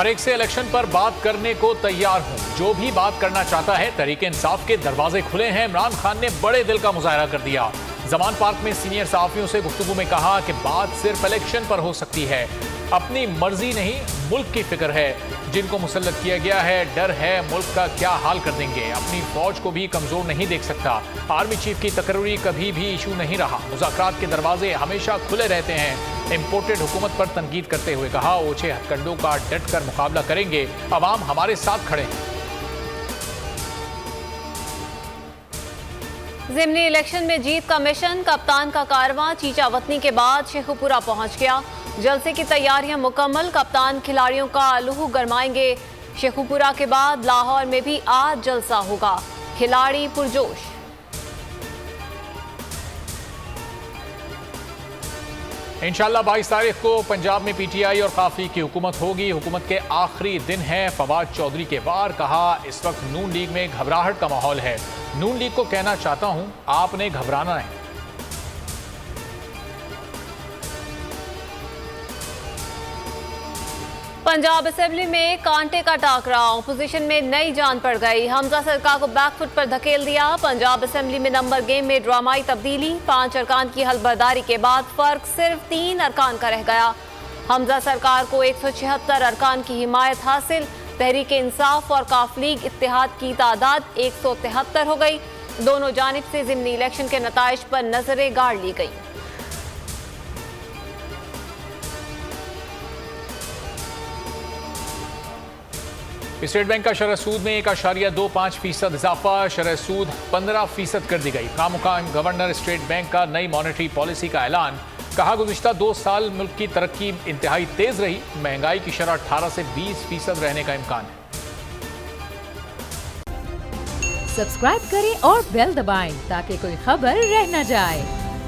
हर एक से इलेक्शन पर बात करने को तैयार हूं। जो भी बात करना चाहता है, तहरीक इंसाफ के दरवाजे खुले हैं। इमरान खान ने बड़े दिल का मुजाहरा कर दिया। जमान पार्क में सीनियर सहाफियों से गुफ्तगू में कहा कि बात सिर्फ इलेक्शन पर हो सकती है, अपनी मर्जी नहीं, मुल्क की फिक्र है। जिनको मुसल्लत किया गया है, डर है मुल्क का क्या हाल कर देंगे। अपनी फौज को भी कमजोर नहीं देख सकता। आर्मी चीफ की तकर्री कभी भी इशू नहीं रहा। मुज़ाकरात के दरवाजे हमेशा खुले रहते हैं। इम्पोर्टेड हुकूमत पर तनकीद करते हुए कहा, ओछे हथकंडों का डट कर मुकाबला करेंगे। अवाम हमारे साथ खड़े हैं। ज़िमनी इलेक्शन में जीत का मिशन, कप्तान का कारवां चीचावतनी के बाद शेखुपुरा पहुंच गया। जलसे की तैयारियां मुकम्मल, कप्तान खिलाड़ियों का लहू गरमाएंगे। शेखुपुरा के बाद लाहौर में भी आज जलसा होगा, खिलाड़ी पुरजोश। इंशाल्लाह 22 तारीख को पंजाब में पीटीआई और काफी की हुकूमत होगी। हुकूमत के आखिरी दिन है। फवाद चौधरी के वार, कहा इस वक्त नून लीग में घबराहट का माहौल है। नून लीग को कहना चाहता हूं, आपने घबराना है। पंजाब असेंबली में कांटे का टाकरा, अपोजिशन में नई जान पड़ गई। हमजा सरकार को बैकफुट पर धकेल दिया। पंजाब असेंबली में नंबर गेम में ड्रामाई तब्दीली, 5 अरकान की हलबर्दारी के बाद फर्क सिर्फ 3 अरकान का रह गया। हमजा सरकार को 176 अरकान की हिमायत हासिल। तहरीक इंसाफ और काफ लीग इत्तेहाद की तादाद 173 हो गई। दोनों जानिब से ज़िमनी इलेक्शन के नताइज पर नजरें गाड़ ली गई। स्टेट बैंक का शरह सूद में 1.25% इजाफा, शरह सूद 15% कर दी गई। खामोखाम गवर्नर स्टेट बैंक का नई मॉनेटरी पॉलिसी का ऐलान, कहा गुज़िश्ता 2 साल मुल्क की तरक्की इंतहाई तेज रही। महंगाई की शरह 18 से 20% रहने का इम्कान है। सब्सक्राइब करें और बेल दबाएं ताकि कोई खबर रह न जाए।